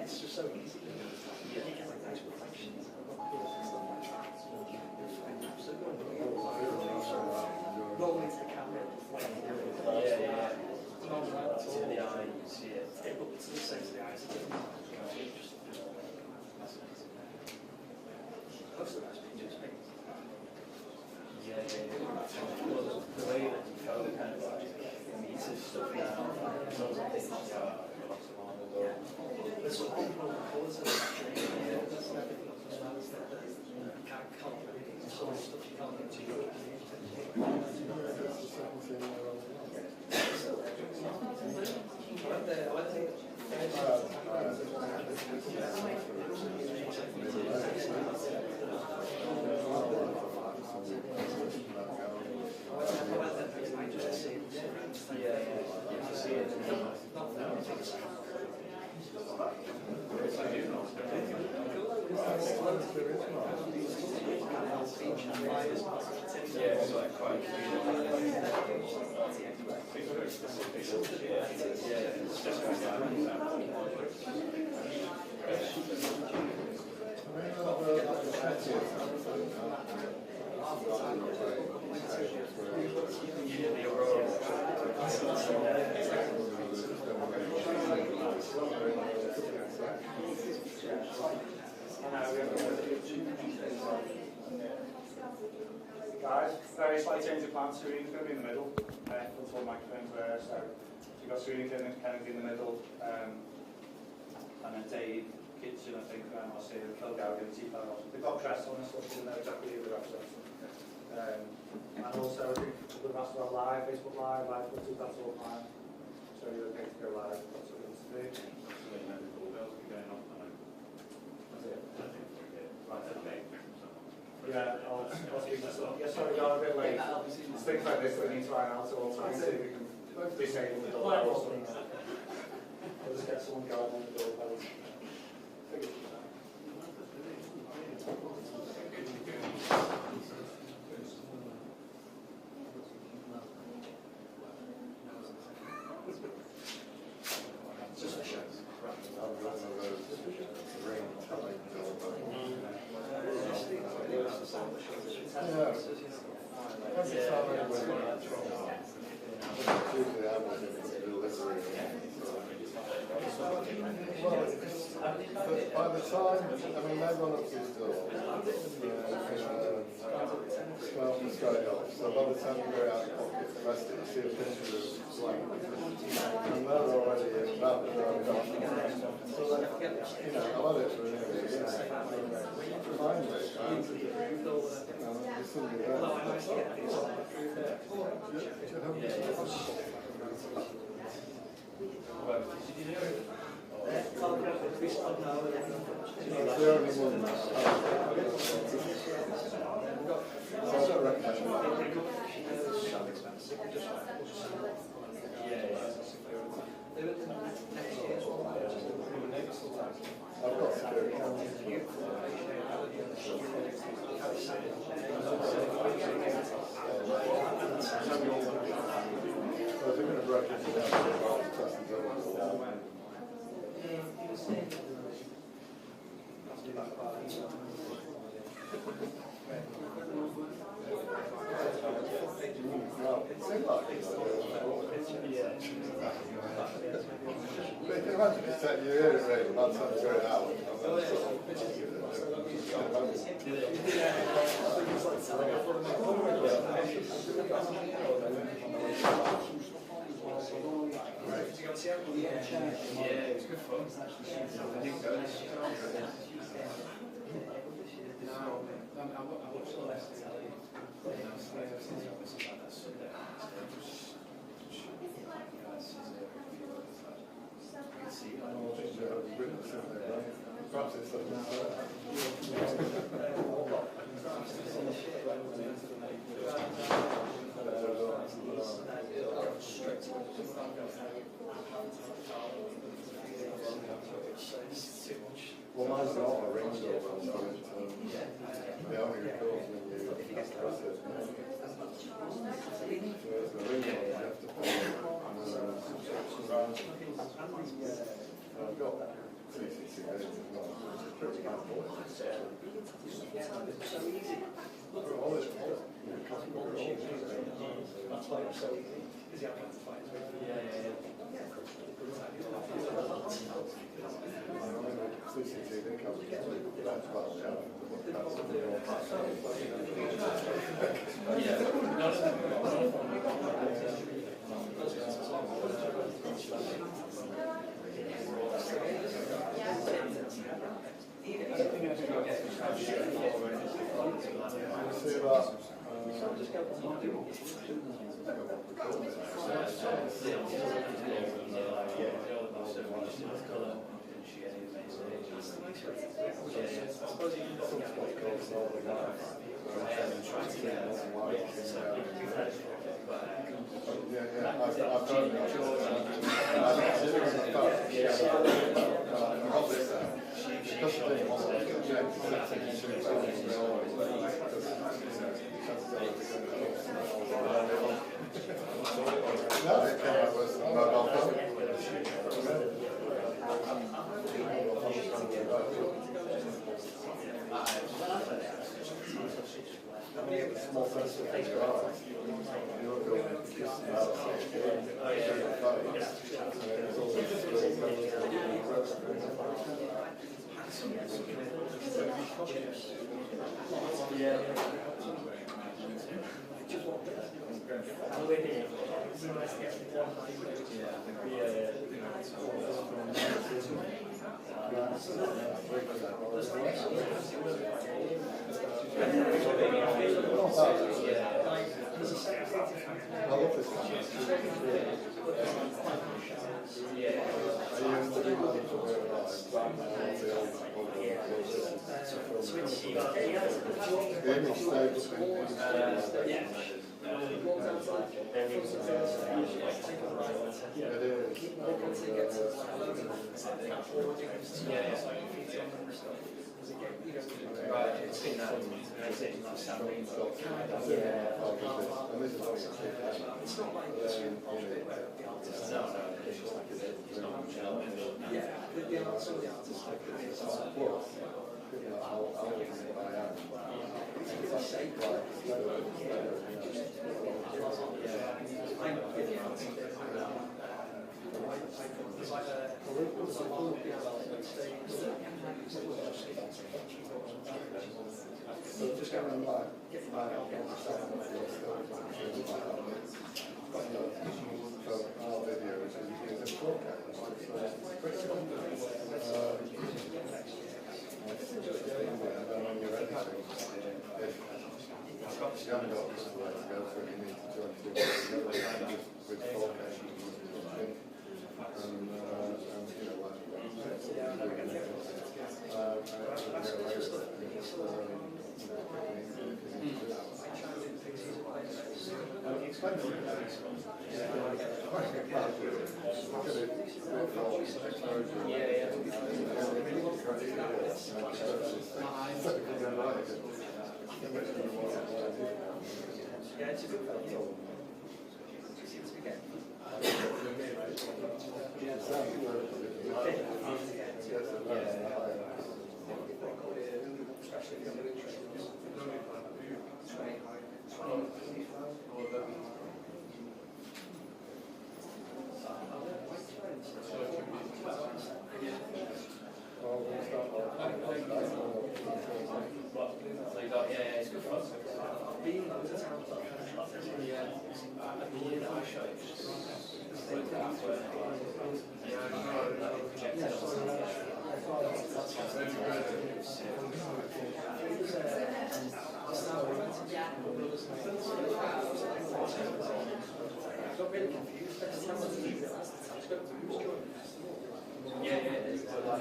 It's just so easy. You get like nice reflections. Roll into the camera. Yeah. To the eye, you see it. It's the same to the eyes. Most of those pictures, yeah. The way that you go kind of meters stuff now. There's some people colours that that's everything as well as that you can't colour some stuff you can't get to Europe. Guys, very slight change of plan. Serena's going to be in the middle. Full microphones there, so you've got Serena Kennedy in the middle, and then Dave Kitchen, I think, I'll say, Phil Gallagher, they've got dress on and stuff, so they know exactly who they're after. And also, I think we've asked about live, Facebook Live, footage, that's all fine. So you're okay to go live, that's what it's to do. Yeah, I'll speak to some. Yeah, sorry, we are a bit late. It's things like this that we need to iron out, so we'll try and see if we can disable the door or something. We'll just get someone going on the door. Just a show. By the time, I mean, they run up to his door, smell the straight off, so by the time you go out and pocket the rest of it, you see a picture of slang, and they're already in that, driving off. So that, you know, I love it for an interview, remind me, this will be I've got security they're going to break into But you can imagine you set your ear ring by the time you go out. It's good fun. I didn't go this year. I watched the last telly. Perhaps it's something well, mine's not a ring doorbell, so they only record when you press it. So it's a ring one, you have to pay. haven't got CCTV, it's pretty bad boy. So easy. All this, That's why it's so easy. Because you have to fight as well. CCTV cameras, that's bad, see about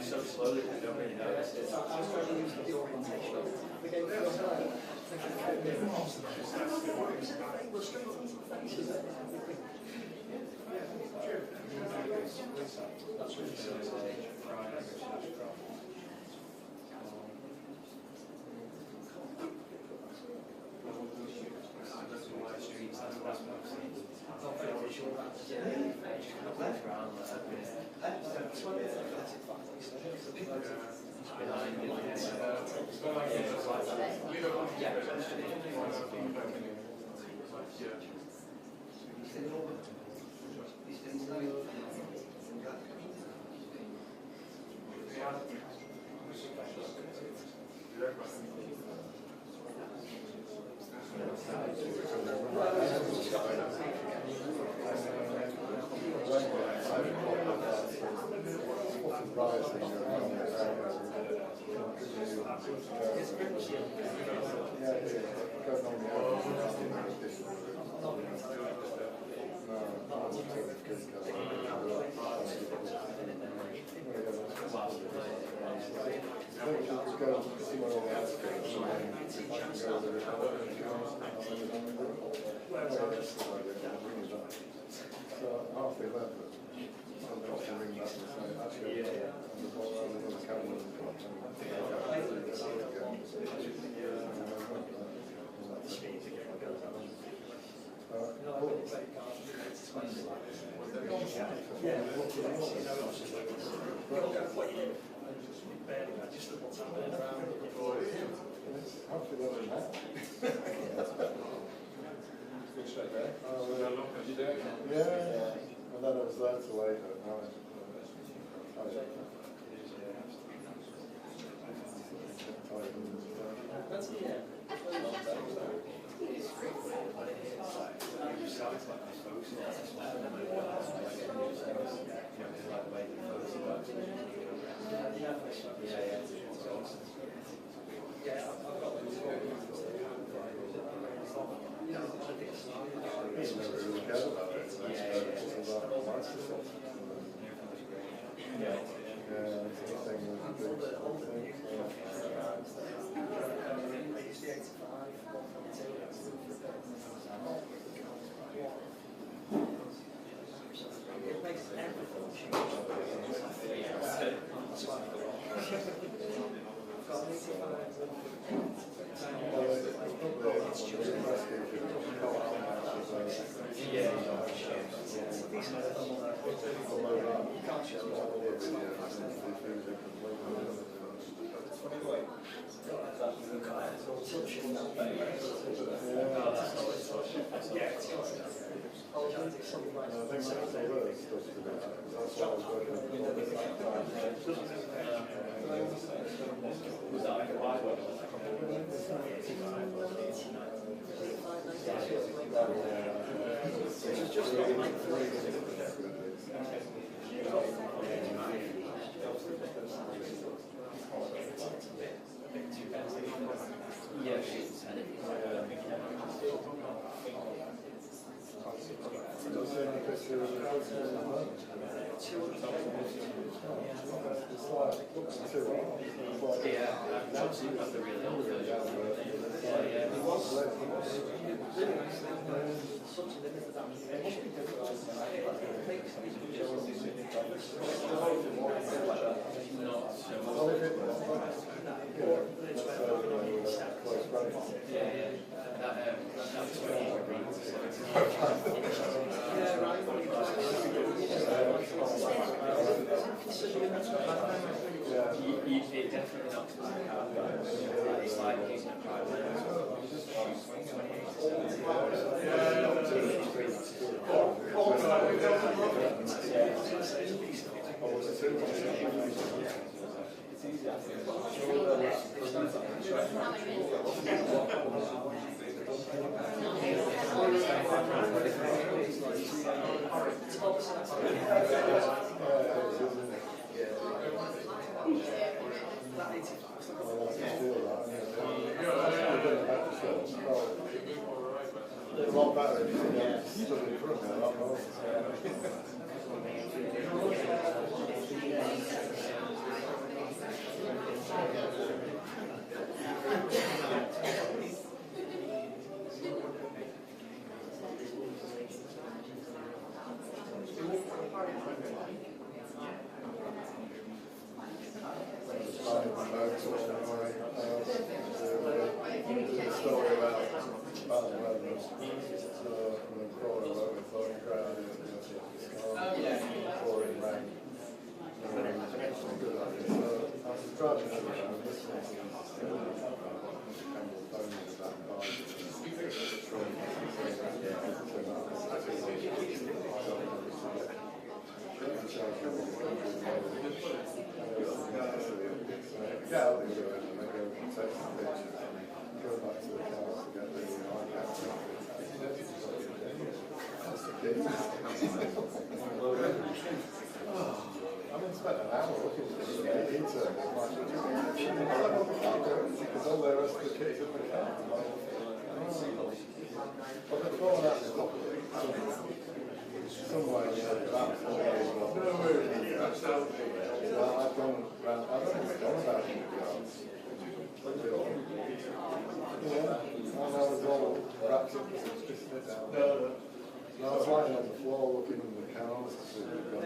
so slowly I don't really notice it. I was trying to use the orientation of the game first. That's really Story about I haven't spent an hour looking for the intern. Because all the rest of the kids in the car. But they're throwing out the property somewhere near the back. Well, I've gone round, I don't think I've gone about it. Yeah, I know it's all wrapped up, it's just sit down. No, I was lying on the floor looking in the cars to see if we've got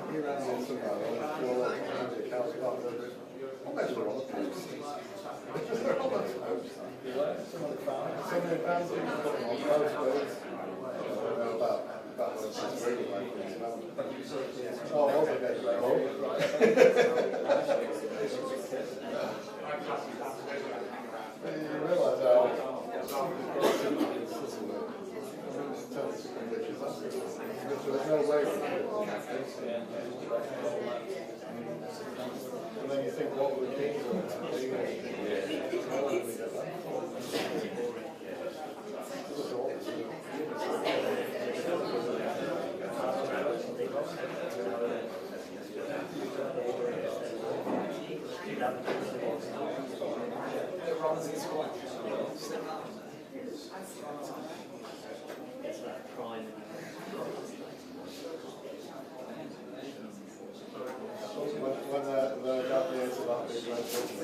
he ran in somewhere on the floor, and the cows got there. I bet they're on the post. They're on the post. Somebody found them and put them on post. About what it's really like. Oh, I hope they get you realise how there's no way and then you think, what would the kids when they got the answer about big red book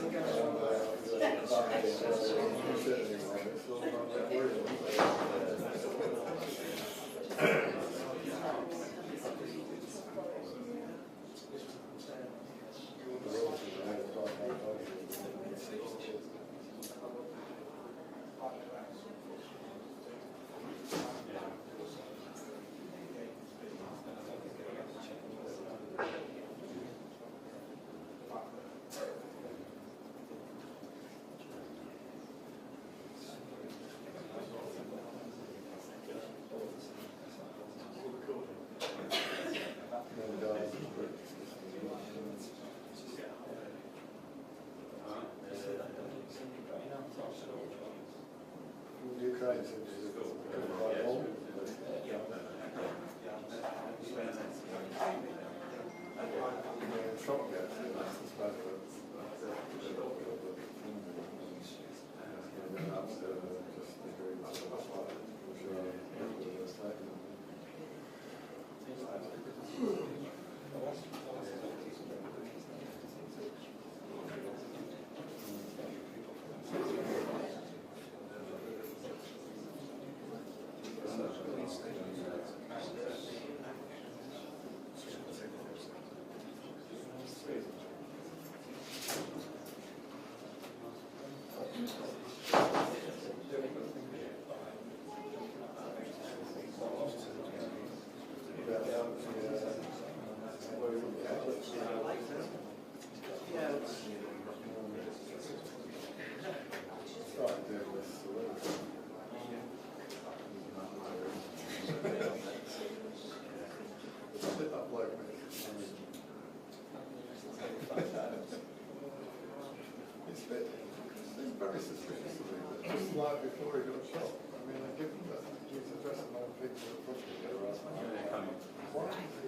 very suspicious of it. Just like before he got shot. I mean, I give him that. He was addressing my people at front of the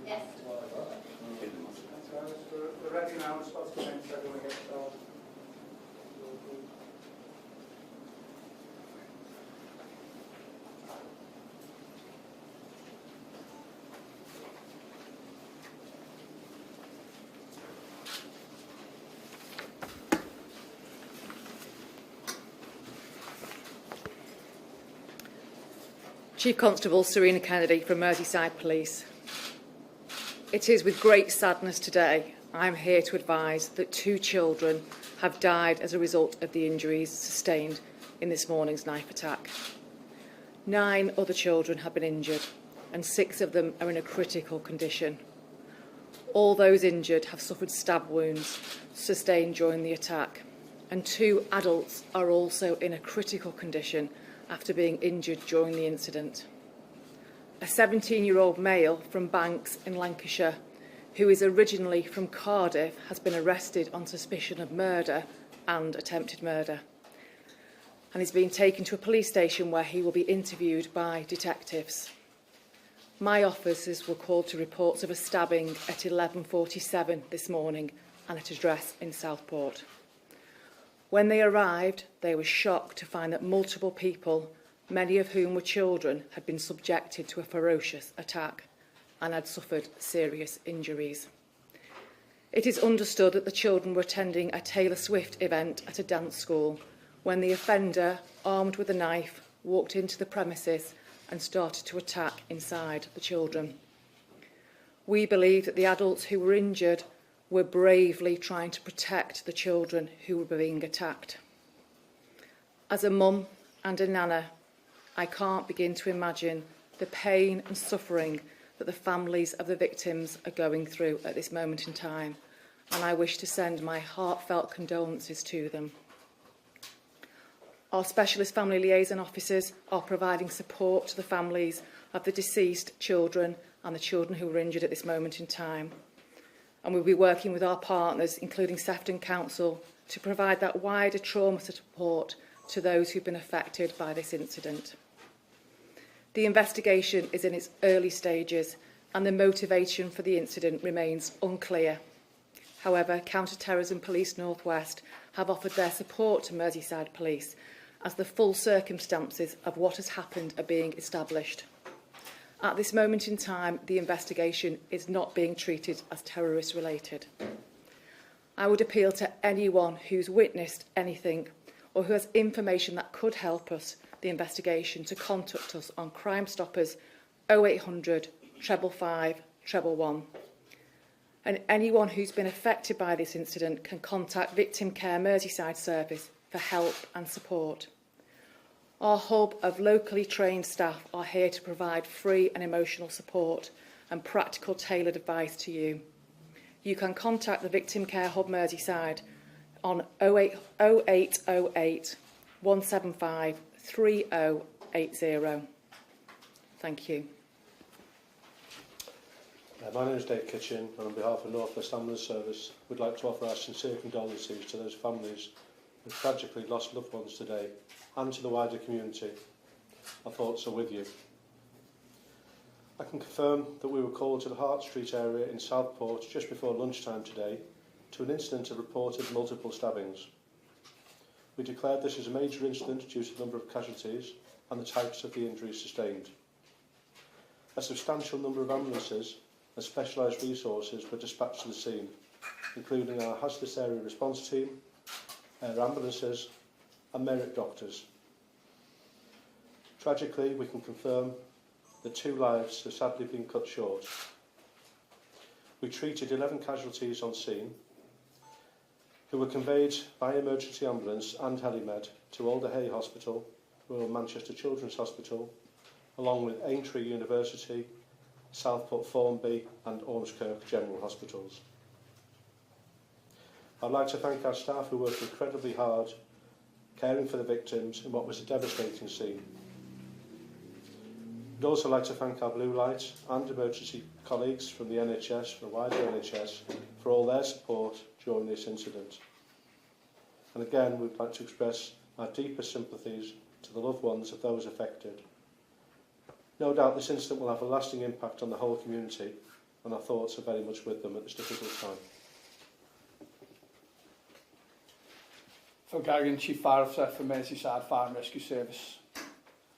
Yes. So we're ready now, spots to change, so we get started. Chief Constable Serena Kennedy from Merseyside Police. It is with great sadness today I am here to advise that 2 children have died as a result of the injuries sustained in this morning's knife attack. 9 other children have been injured, and 6 of them are in a critical condition. All those injured have suffered stab wounds sustained during the attack, and 2 adults are also in a critical condition after being injured during the incident. A 17-year-old male from Banks in Lancashire, who is originally from Cardiff, has been arrested on suspicion of murder and attempted murder, and is being taken to a police station where he will be interviewed by detectives. My officers were called to reports of a stabbing at 11:47 this morning and at a address in Southport. When they arrived, they were shocked to find that multiple people, many of whom were children, had been subjected to a ferocious attack and had suffered serious injuries. It is understood that the children were attending a Taylor Swift event at a dance school when the offender, armed with a knife, walked into the premises and started to attack inside the children. We believe that the adults who were injured were bravely trying to protect the children who were being attacked. As a mum and a nana, I can't begin to imagine the pain and suffering that the families of the victims are going through at this moment in time, and I wish to send my heartfelt condolences to them. Our specialist family liaison officers are providing support to the families of the deceased children and the children who were injured at this moment in time. And we'll be working with our partners, including Sefton Council, to provide that wider trauma support to those who've been affected by this incident. The investigation is in its early stages and the motivation for the incident remains unclear. However, Counter-Terrorism Police North West have offered their support to Merseyside Police as the full circumstances of what has happened are being established. At this moment in time, the investigation is not being treated as terrorist-related. I would appeal to anyone who's witnessed anything or who has information that could help us the investigation to contact us on Crime Stoppers 0800 555 111. And anyone who's been affected by this incident can contact Victim Care Merseyside Service for help and support. Our hub of locally trained staff are here to provide free and emotional support and practical tailored advice to you. You can contact the Victim Care Hub Merseyside on 0808 175 3080. Thank you. My name is Dave Kitchen, and on behalf of North West Ambulance Service, we'd like to offer our sincere condolences to those families who tragically lost loved ones today, and to the wider community. Our thoughts are with you. I can confirm that we were called to the Hart Street area in Southport just before lunchtime today to an incident of reported multiple stabbings. We declared this as a major incident due to the number of casualties and the types of the injuries sustained. A substantial number of ambulances and specialised resources were dispatched to the scene, including our hazardous area response team, air ambulances and merit doctors. Tragically, we can confirm that 2 lives have sadly been cut short. We treated 11 casualties on scene, who were conveyed by emergency ambulance and helimed to Alder Hay Hospital, Royal Manchester Children's Hospital, along with Aintree University, Southport Formby and Ormskirk General Hospitals. I'd like to thank our staff who worked incredibly hard caring for the victims in what was a devastating scene. I'd also like to thank our Blue Light and emergency colleagues from the NHS, from the wider NHS, for all their support during this incident. And again, we'd like to express our deepest sympathies to the loved ones of those affected. No doubt this incident will have a lasting impact on the whole community, and our thoughts are very much with them at this difficult time. Phil Garrigan, Chief Fire Officer for Merseyside Fire and Rescue Service.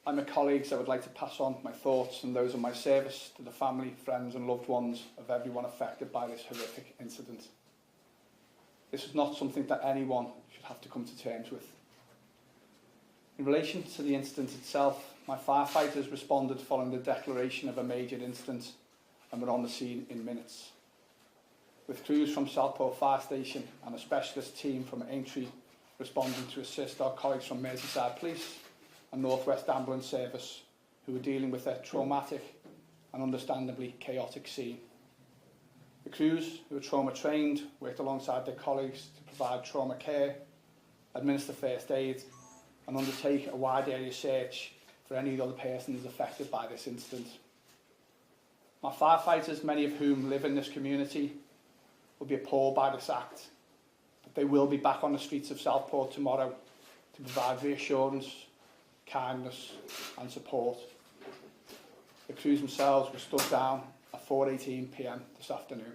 And my colleagues, I would like to pass on my thoughts and those of my service to the family, friends and loved ones of everyone affected by this horrific incident. This is not something that anyone should have to come to terms with. In relation to the incident itself, my firefighters responded following the declaration of a major incident and were on the scene in minutes. With crews from Southport Fire Station and a specialist team from Aintree responding to assist our colleagues from Merseyside Police and North West Ambulance Service who were dealing with a traumatic and understandably chaotic scene. The crews, who are trauma trained, worked alongside their colleagues to provide trauma care, administer first aid and undertake a wide area search for any other persons affected by this incident. My firefighters, many of whom live in this community, will be appalled by this act, but they will be back on the streets of Southport tomorrow to provide reassurance, kindness and support. The crews themselves were stood down at 4:18 p.m. this afternoon.